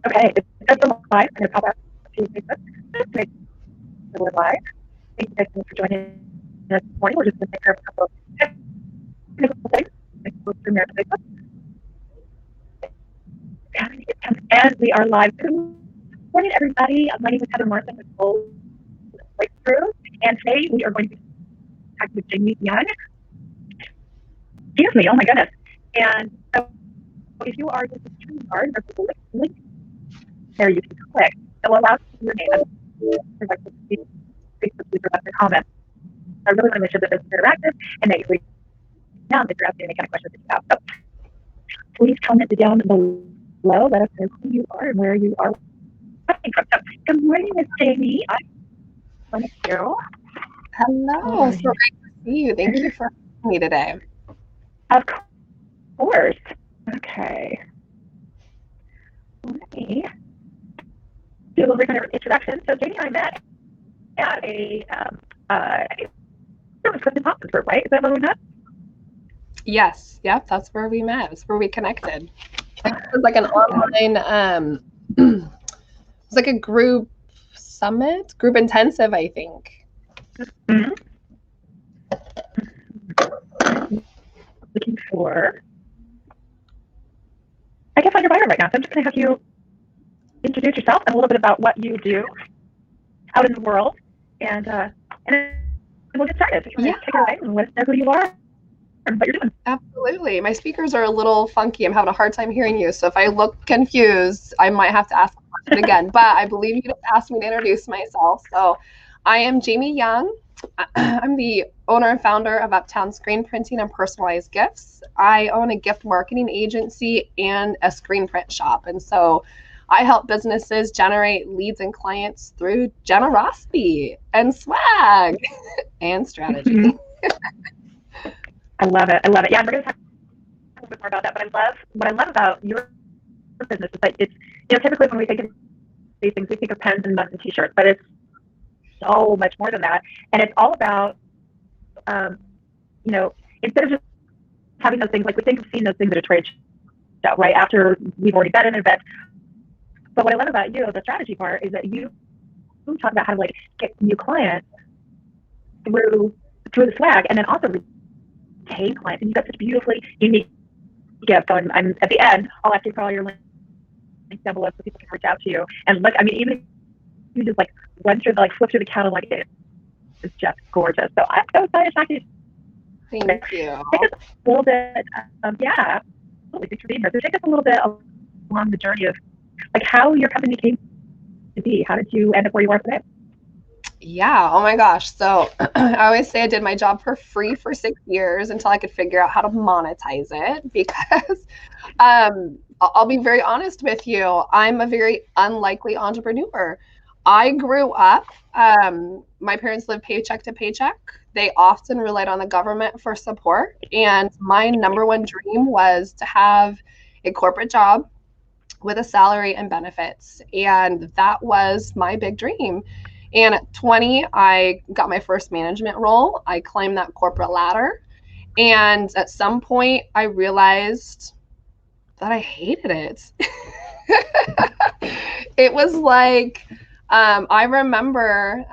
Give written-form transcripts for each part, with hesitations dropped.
Okay, it's just a live. I'm going to pop out to Facebook just to make sure we're live. Thank you guys so much for joining us this morning. We're just going to take care of a couple of technical things. We'll stream here to Facebook. And we are live. Good morning, everybody. My name is Heather Morrison with Bold Breakthrough. And today we are going to be talking with Jamie Young. Excuse me, oh my goodness. And so if you are just a stream card, there's a link there you can click. It will allow you your name and Facebook user left a comment. I really want to make sure that this is interactive and that you read down if you're asking any kind of questions that you have. So please comment down below. Let us know who you are and where you are watching from. So good morning, Miss Jamie. I want to Hello, so great to see you. Thank you for having me today. Of course. Okay. Let me do a little brief introduction. So Jamie and I met at a Clifton Hopkins group, right? Is that where we met? Yes, yep, that's where we met. It's where we connected. It was like an online, it was like a group summit, group intensive, I think. Mm-hmm. Looking for, I guess, on your bio right now. So I'm just going to have you introduce yourself and a little bit about what you do out in the world, and we'll get started. Yeah. Take it away and let us know who you are and what you're doing. Absolutely. My speakers are a little funky. I'm having a hard time hearing you. So if I look confused, I might have to ask the question again. But I believe you just asked me to introduce myself. So I am Jamie Young. I'm the owner and founder of Uptown Screen Printing and Personalized Gifts. I own a gift marketing agency and a screen print shop. And so I help businesses generate leads and clients through generosity and swag and strategy. Mm-hmm. I love it. I love it. Yeah, we're going to talk a little bit more about that. But what I love about your business is that it's, typically when we think of these things, we think of pens and mugs and T-shirts, but it's so much more than that. And it's all about, instead of just having those things, like we think of seeing those things at a trade show, right? After we've already been at an event. But what I love about you, the strategy part, is that you talk about how to get new clients through the swag, and then also retain clients. And you've got such beautifully unique gifts. So I'm at the end, I'll ask you for all your links down below so people can reach out to you. And look, I mean, even if you just run through flip through the catalog, it's just gorgeous. So I'm so excited to talk to you. Thank you. Take us a little bit, yeah, absolutely. Thanks for being here. So take us a little bit along the journey of how your company came to be. How did you end up where you are today? Yeah. Oh my gosh. So I always say I did my job for free for 6 years until I could figure out how to monetize it, because I'll be very honest with you. I'm a very unlikely entrepreneur. I grew up, my parents lived paycheck to paycheck. They often relied on the government for support. And my number one dream was to have a corporate job with a salary and benefits. And that was my big dream. And at 20, I got my first management role. I climbed that corporate ladder. And at some point, I realized that I hated it. It was like, I remember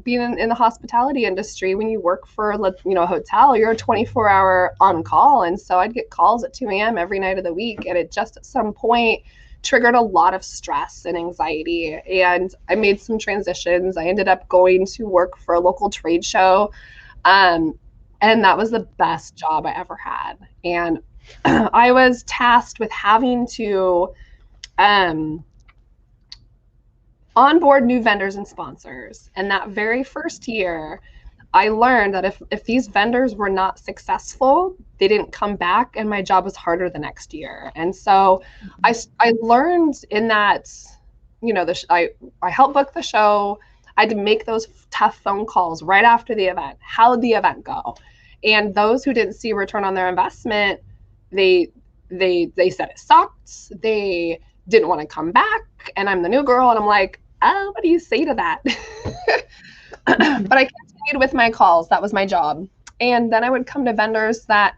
being in the hospitality industry. When you work for a hotel, you're a 24-hour on call. And so I'd get calls at 2 a.m. every night of the week. And it just at some point triggered a lot of stress and anxiety. And I made some transitions. I ended up going to work for a local trade show. And that was the best job I ever had. And I was tasked with having to onboard new vendors and sponsors. And that very first year, I learned that if these vendors were not successful, they didn't come back, and my job was harder the next year. And so I learned in that, I helped book the show. I had to make those tough phone calls right after the event. How did the event go? And those who didn't see return on their investment, they said it sucked. They didn't want to come back. And I'm the new girl, and I'm like, oh, what do you say to that? But I continued with my calls. That was my job. And then I would come to vendors that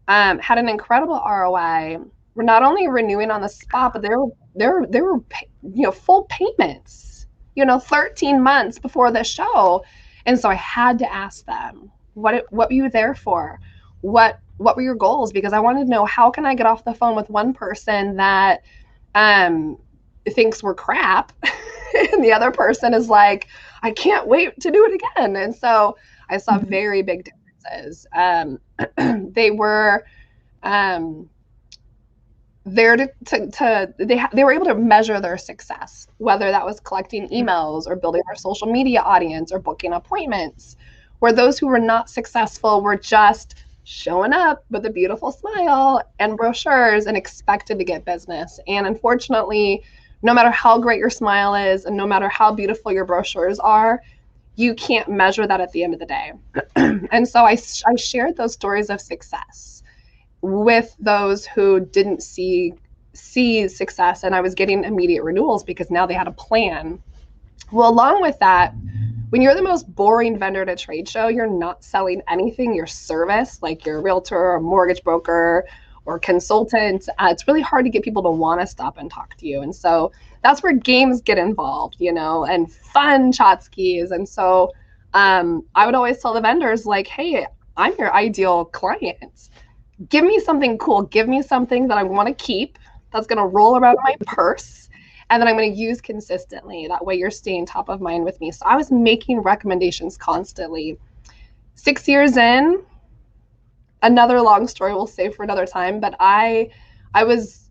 had an incredible ROI. We're not only renewing on the spot, but they were were full payments, 13 months before the show. And so I had to ask them, what were you there for? What were your goals? Because I wanted to know, how can I get off the phone with one person that thinks we're crap and the other person is like, I can't wait to do it again. And so I saw very big differences. They were there they were able to measure their success, whether that was collecting emails or building their social media audience or booking appointments, where those who were not successful were just showing up with a beautiful smile and brochures and expected to get business. And unfortunately, no matter how great your smile is and no matter how beautiful your brochures are, you can't measure that at the end of the day. And so I shared those stories of success with those who didn't see success, and I was getting immediate renewals because now they had a plan. Well, along with that, when you're the most boring vendor at a trade show, you're not selling anything. Your service, like you're a realtor or a mortgage broker or consultant, it's really hard to get people to want to stop and talk to you. And so that's where games get involved, and fun Chotskis. And so I would always tell the vendors, like, hey, I'm your ideal client. Give me something cool. Give me something that I want to keep, that's going to roll around in my purse, and that I'm going to use consistently. That way you're staying top of mind with me. So I was making recommendations constantly. 6 years in, another long story we'll save for another time, but I was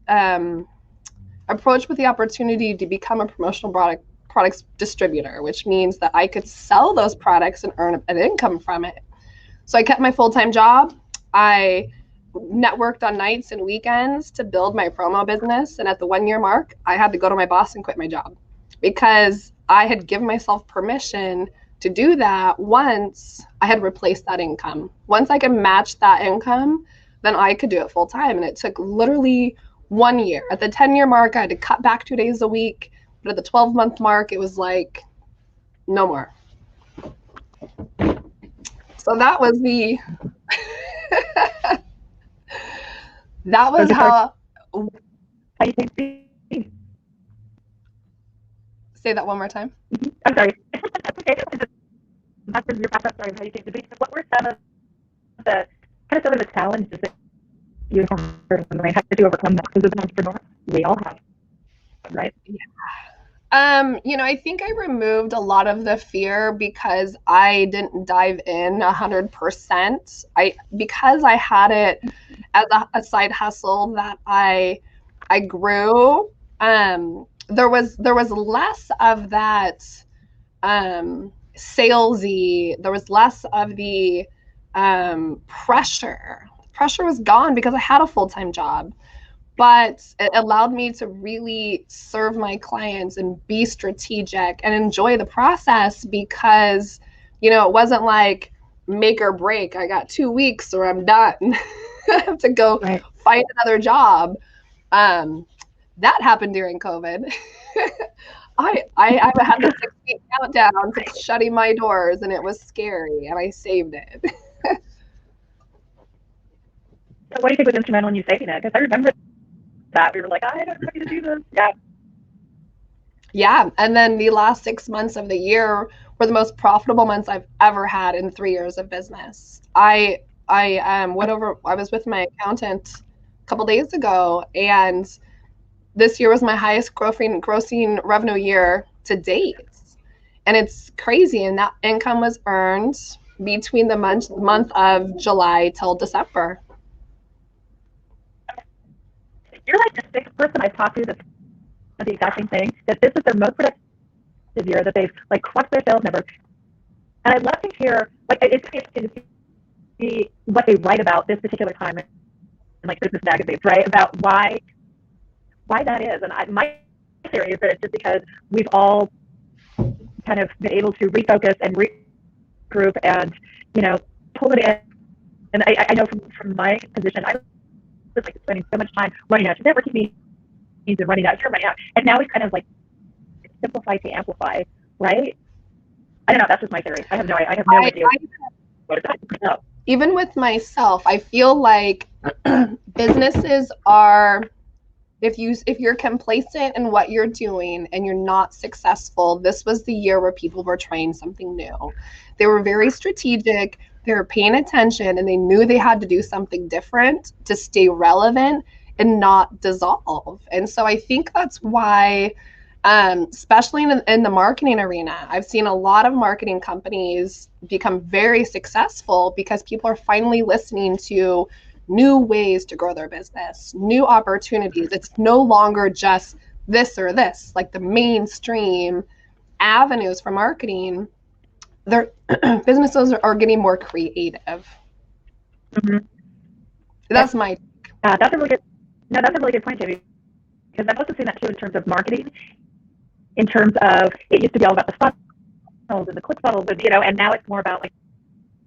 approached with the opportunity to become a promotional products distributor, which means that I could sell those products and earn an income from it. So I kept my full-time job. I networked on nights and weekends to build my promo business. And at the 1 year mark, I had to go to my boss and quit my job because I had given myself permission to do that once I had replaced that income. Once I could match that income, then I could do it full time. And it took literally 1 year. At the 10-year mark, I had to cut back 2 days a week. But at the 12-month mark, it was like, no more. So that was the... That was how you think. Say that one more time. I'm sorry. That's your process. Sorry, how you think the beat. What were some of the challenges that you had to overcome that? Because as an entrepreneur, we all have, right? Yeah. I think I removed a lot of the fear because I didn't dive in 100%. Because I had it as a side hustle that I grew. There was less of that salesy. There was less of the pressure. Pressure was gone because I had a full-time job. But it allowed me to really serve my clients and be strategic and enjoy the process because, it wasn't like make or break. I got 2 weeks or I'm done. I have to go find another job. That happened during COVID. I had the 6-week countdown to shutting my doors, and it was scary, and I saved it. What do you think was instrumental in you saving it? Because I remember that we were like, I don't know how to do this. Yeah. And then the last 6 months of the year were the most profitable months I've ever had in 3 years of business. I was with my accountant a couple days ago, and this year was my highest grossing revenue year to date. And it's crazy. And that income was earned between the month of July till December. You're like the 6th person I've talked to that's the exact same thing, that this is their most productive year, that they've crushed their sales numbers. And I'd love to hear, it's interesting to see what they write about this particular time in business magazines, right? About why that is. And my theory is that it's just because we've all kind of been able to refocus and regroup and, pull it in. And I know from my position, I was spending so much time running out to networking meetings and running out here, running out. And now we kind of simplify to amplify, right? I don't know. That's just my theory. I have no idea what it's about. Even with myself, I feel like businesses are If you're complacent in what you're doing and you're not successful, this was the year where people were trying something new. They were very strategic, they were paying attention, and they knew they had to do something different to stay relevant and not dissolve. And so I think that's why, especially in the marketing arena, I've seen a lot of marketing companies become very successful because people are finally listening to new ways to grow their business, new opportunities. It's no longer just this or this, like the mainstream avenues for marketing. Their businesses are getting more creative. Mm-hmm. That's my that's a really good that's a really good point, Jamie, because I've also seen that too in terms of marketing, in terms of it used to be all about the funnels and the click funnels, and and now it's more about like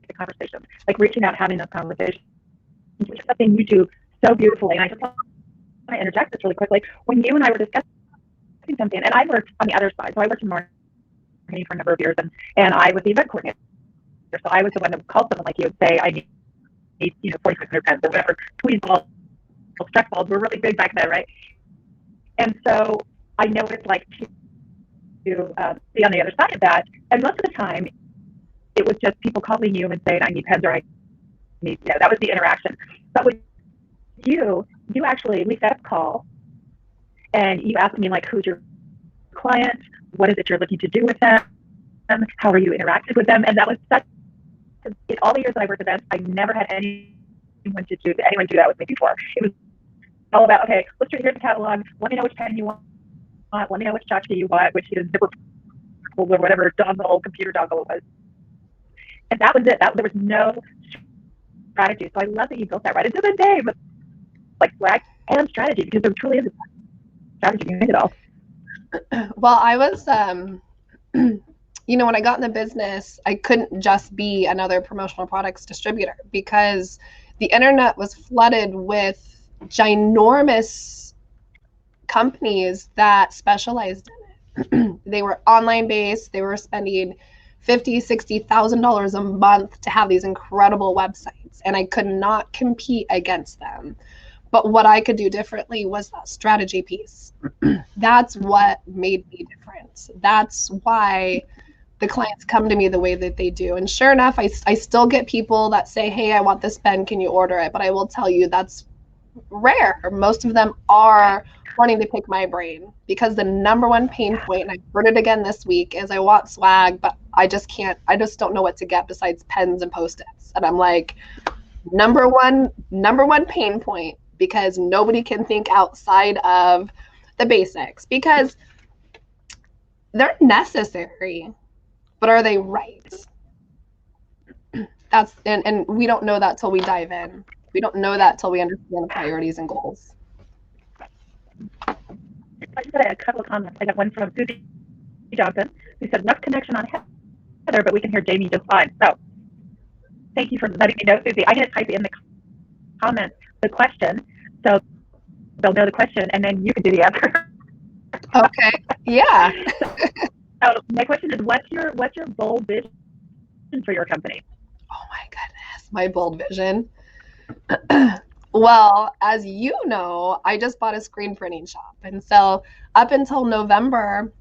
the conversation, like reaching out, having those conversations, which is something you do so beautifully. And I just want to interject this really quickly. When you and I were discussing something, and I worked on the other side, so I worked in marketing for a number of years, and I was the event coordinator. So I was the one that would call someone like you and say, I need 4,600 pens or whatever. Tweed balls, stretch balls were really big back then, right? And so I know what it's like to be on the other side of that. And most of the time, it was just people calling you and saying, I need pens, or I need, that was the interaction. But with you actually, we set up a call and you asked me, like, who's your client? What is it you're looking to do with them? How are you interacting with them? And that was such, in all the years that I worked with events, I never had anyone do that with me before. It was all about, okay, here's the catalog. Let me know which pen you want. Let me know which tchotchke you want, which is zipper or whatever computer dongle it was. And that was it. There was no strategy. So I love that you built that right into the day, but like swag and strategy, because there truly is a strategy behind it all. Well, I was, when I got in the business, I couldn't just be another promotional products distributor because the internet was flooded with ginormous companies that specialized in it. They were online based. They were spending $50,000-$60,000 a month to have these incredible websites, and I could not compete against them. But what I could do differently was that strategy piece. That's what made me different. That's why the clients come to me the way that they do. And sure enough, I still get people that say, hey, I want this pen, can you order it? But I will tell you that's rare. Most of them are wanting to pick my brain, because the number one pain point, and I heard it again this week, is I want swag, but I just don't know what to get besides pens and Post-its. And I'm like, number one pain point, because nobody can think outside of the basics, because they're necessary, but are they right? And we don't know that till we dive in. We don't know that till we understand the priorities and goals. I just got a couple of comments. I got one from Susie Johnson, who said, rough connection on Heather, but we can hear Jamie just fine. So thank you for letting me know, Susie. I'm going to type in the comments the question, so they'll know the question, and then you can do the answer. Okay. Yeah. So my question is, what's your bold vision for your company? Oh my goodness, my bold vision. Well, as you know, I just bought a screen printing shop. And so up until November,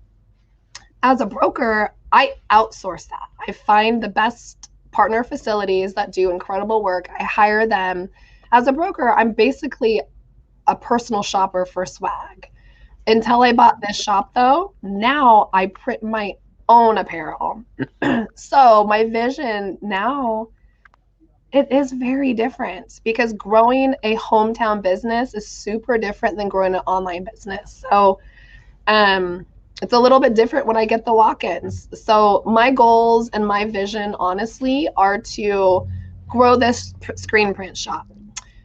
as a broker, I outsource that. I find the best partner facilities that do incredible work. I hire them. As a broker, I'm basically a personal shopper for swag. Until I bought this shop, though, now I print my own apparel. So my vision now, it is very different, because growing a hometown business is super different than growing an online business. So it's a little bit different when I get the walk-ins. So my goals and my vision, honestly, are to grow this screen print shop,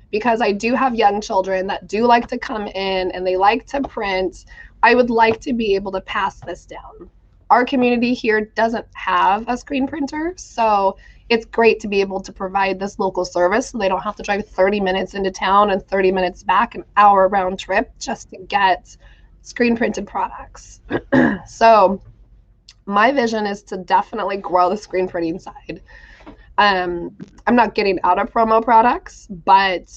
because I do have young children that do like to come in and they like to print. I would like to be able to pass this down. Our community here doesn't have a screen printer, so it's great to be able to provide this local service so they don't have to drive 30 minutes into town and 30 minutes back, an hour round trip, just to get screen printed products. So my vision is to definitely grow the screen printing side. I'm not getting out of promo products, but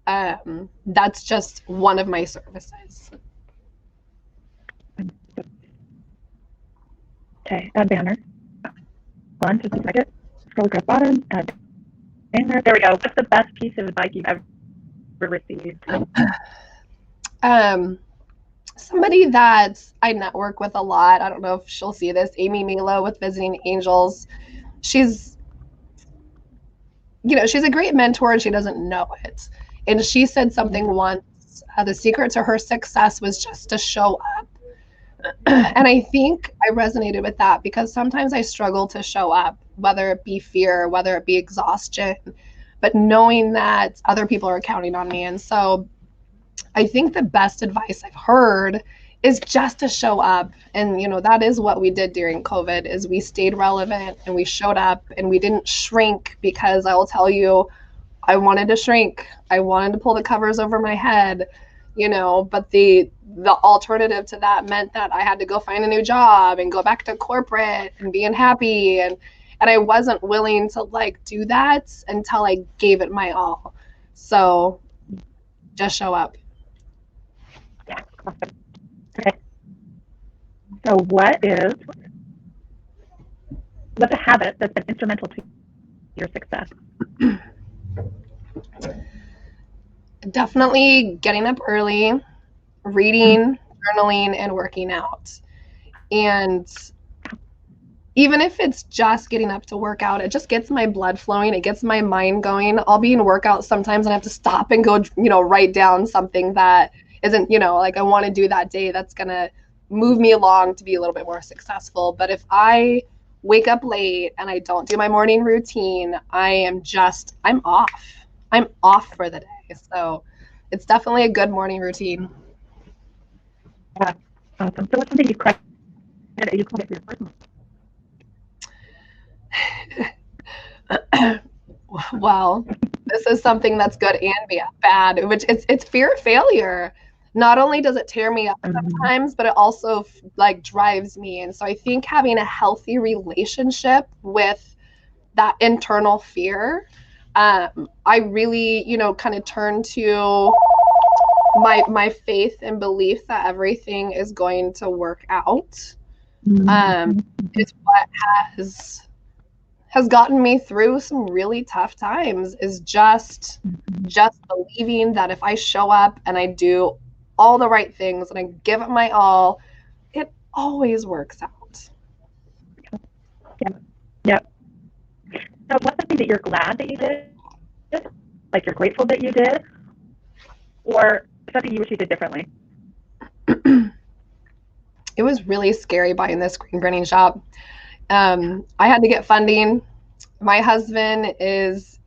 That's just one of my services. Okay, add banner. Hold on just a second. Scroll across bottom, add banner. There we go. What's the best piece of advice you've ever received? Somebody that I network with a lot, I don't know if she'll see this, Amy Milo with Visiting Angels. She's a great mentor and she doesn't know it. And she said something once, the secret to her success was just to show up. And I think I resonated with that because sometimes I struggle to show up, whether it be fear, whether it be exhaustion, but knowing that other people are counting on me. And so I think the best advice I've heard is just to show up. And, that is what we did during COVID is we stayed relevant and we showed up and we didn't shrink because I will tell you, I wanted to shrink. I wanted to pull the covers over my head, but the alternative to that meant that I had to go find a new job and go back to corporate and be unhappy. And I wasn't willing to do that until I gave it my all. So just show up. Yeah. Awesome. Okay. So what's a habit that's been instrumental to your success? Definitely getting up early, reading, journaling, and working out. And even if it's just getting up to work out, it just gets my blood flowing. It gets my mind going. I'll be in workout sometimes and I have to stop and go, write down something that isn't, I want to do that day that's going to move me along to be a little bit more successful. But if I wake up late and I don't do my morning routine, I'm off. I'm off for the day. So it's definitely a good morning routine. Yeah. Awesome. So what's something you credit for your personal? Well, this is something that's good and bad, which it's fear of failure. Not only does it tear me up sometimes, but it also drives me. And so I think having a healthy relationship with that internal fear, I really, kind of turn to my faith and belief that everything is going to work out. Is what has gotten me through some really tough times, is just believing that if I show up and I do all the right things and I give it my all, it always works out. Yeah. So what's something that you're glad that you did? Like you're grateful that you did? Or something you wish you did differently? It was really scary buying this screen printing shop. I had to get funding. My husband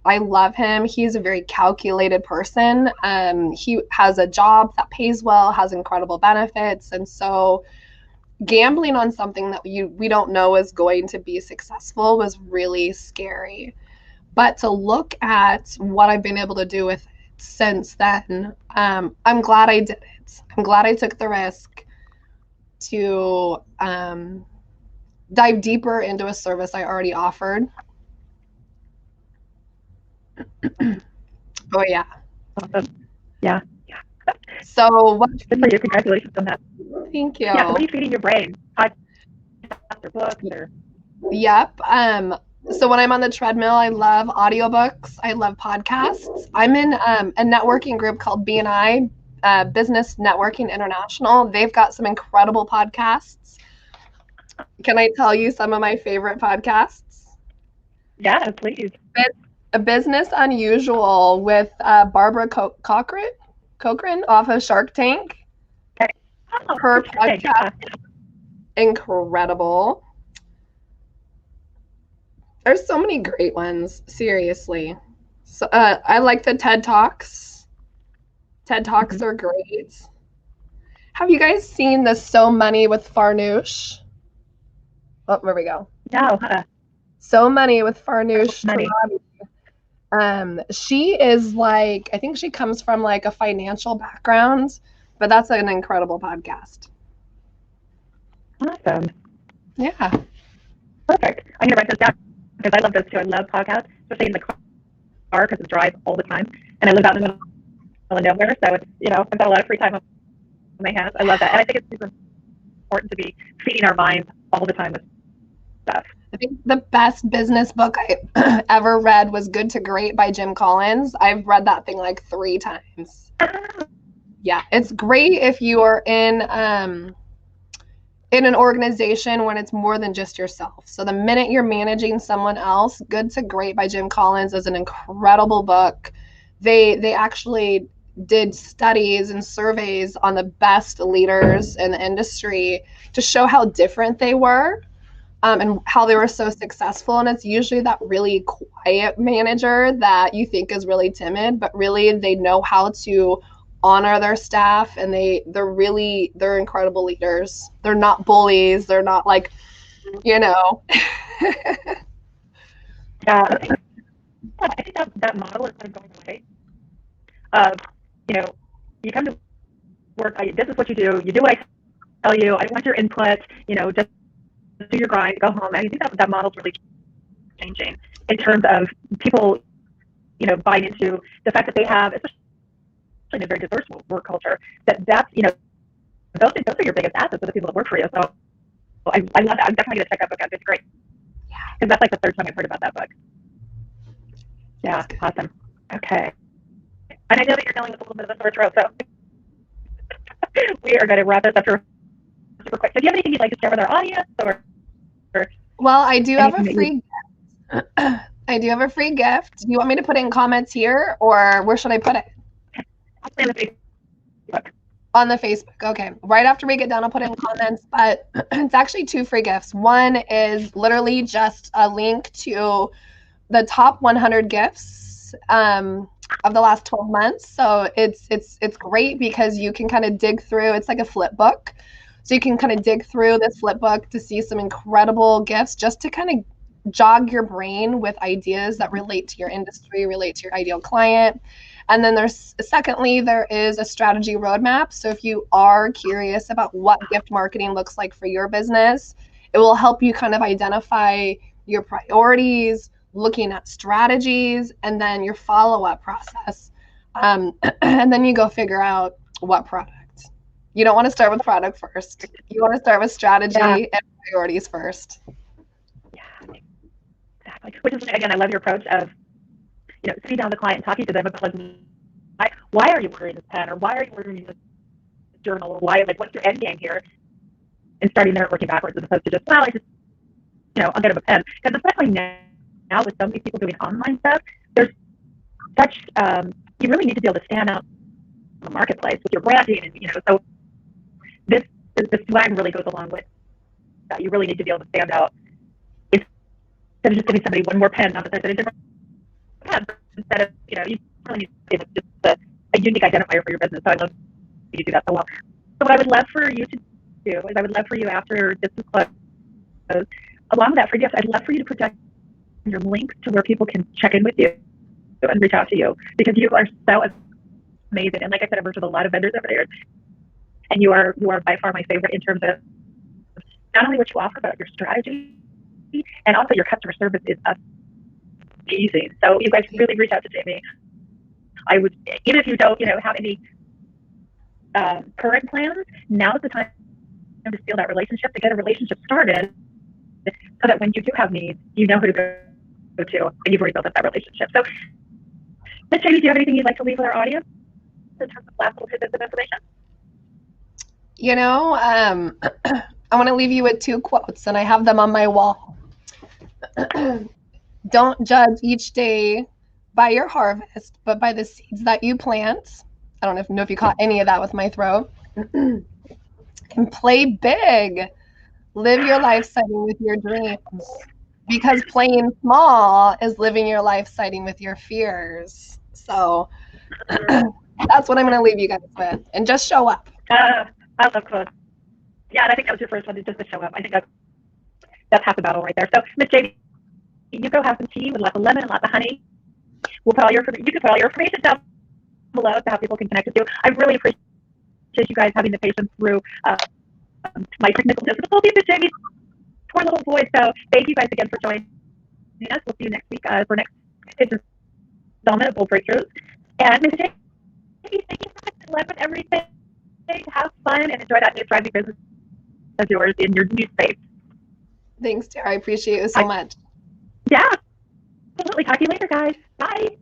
I love him. He's a very calculated person. He has a job that pays well, has incredible benefits. And so gambling on something that we don't know is going to be successful was really scary. But to look at what I've been able to do with it since then, I'm glad I did it. I'm glad I took the risk to dive deeper into a service I already offered. Oh yeah. Awesome. Yeah. So good for you. Congratulations on that. Thank you. Yeah, so what are you feeding your brain? Podcasts or books or? Yep. So when I'm on the treadmill, I love audiobooks. I love podcasts. I'm in a networking group called BNI, Business Networking International. They've got some incredible podcasts. Can I tell you some of my favorite podcasts? Yeah, please. A Business Unusual with Barbara Cochran off of Shark Tank. Okay. Her podcast, incredible. There's so many great ones, seriously. So I like the TED Talks. TED Talks are great. Have you guys seen the So Money with Farnoosh? Oh, there we go. No. So Money with Farnoosh. Money. She is I think she comes from a financial background, but that's an incredible podcast. Awesome. Yeah. Perfect. I'm going to write this down because I love this too. I love podcasts, especially in the car because I drive all the time. And I live out in the middle of nowhere. So it's, I've got a lot of free time on my hands. I love that. And I think it's super important to be feeding our minds all the time with stuff. I think the best business book I ever read was Good to Great by Jim Collins. I've read that thing like 3 times. Yeah, it's great if you are in an organization when it's more than just yourself. So the minute you're managing someone else, Good to Great by Jim Collins is an incredible book. They actually did studies and surveys on the best leaders in the industry to show how different they were. And how they were so successful. And it's usually that really quiet manager that you think is really timid, but really they know how to honor their staff, and they're incredible leaders. They're not bullies. They're not like, Yeah, I think that model is kind of going away. You come to work, this is what you do what I tell you, I want your input, just do your grind, go home. And I think that model's really changing in terms of people, buying into the fact that they have, especially in a very diverse work culture, that's, those are your biggest assets for the people that work for you. So I love that. I'm definitely going to check that book out. It's great. Yeah. Because that's like the 3rd time I've heard about that book. Yeah, awesome. Okay. And I know that you're dealing with a little bit of a sore throat, so we are going to wrap this up super quick. So do you have anything you'd like to share with our audience, or well, I do have a free I do have a free gift. Do you want me to put it in comments here, or where should I put it? I'll play on the Facebook. On the Facebook. Okay. Right after we get done, I'll put it in comments, but it's actually 2 free gifts. One is literally just a link to the top 100 gifts of the last 12 months. So it's great because you can kind of dig through. It's like a flip book. So you can kind of dig through this flip book to see some incredible gifts, just to kind of jog your brain with ideas that relate to your industry, relate to your ideal client. And then secondly, there is a strategy roadmap. So if you are curious about what gift marketing looks like for your business, it will help you kind of identify your priorities, looking at strategies, and then your follow-up process. And then you go figure out what product. You don't want to start with product first. You want to start with strategy and priorities first. Yeah, exactly. Which is, again, I love your approach of, sitting down with the client and talking to them about, like, why are you ordering this pen, or why are you ordering this journal, or what's your end game here, and starting there and working backwards, as opposed to just, well, I'll get him a pen. Because especially now with so many people doing online stuff, there's such, you really need to be able to stand out in the marketplace with your branding, and, so this swag really goes along with that. You really need to be able to stand out instead of just giving somebody one more pen, not that there's any different pen, instead of, you really need to be able to just a unique identifier for your business. So I love you do that so well. So what I would love for you to do is, I would love for you, after this is closed, along with that free gift, I'd love for you to put down your links to where people can check in with you and reach out to you, because you are so amazing. And like I said, I've worked with a lot of vendors over there, and you are by far my favorite in terms of not only what you offer, but your strategy, and also your customer service is amazing. So you guys really reach out to Jamie. I would, even if you don't, have any current plans, now is the time to steal that relationship, to get a relationship started, so that when you do have needs, you know who to go to, and you've already built up that relationship. So, Ms. Jamie, do you have anything you'd like to leave with our audience in terms of last little tidbits of information? I want to leave you with 2 quotes, and I have them on my wall. Don't judge each day by your harvest, but by the seeds that you plant. I don't know if you caught any of that with my throat. And play big. Live your life siding with your dreams, because playing small is living your life siding with your fears. So that's what I'm going to leave you guys with. And just show up. I love quotes. Yeah, and I think that was your first one, just to show up. I think that's half the battle right there. So, Miss Jamie, you go have some tea with lots of lemon and lots of honey. You can put all your information down below so how people can connect with you. I really appreciate you guys having the patience through my technical difficulties with Jamie's poor little voice. So thank you guys again for joining us. We'll see you next week for next installment of Bold Breakthroughs. And Ms. Jamie, Thank you so much for loving everything. Have fun and enjoy that new thriving business of yours in your new space. Thanks, Tara. I appreciate you so much. Yeah, absolutely. Talk to you later, guys. Bye.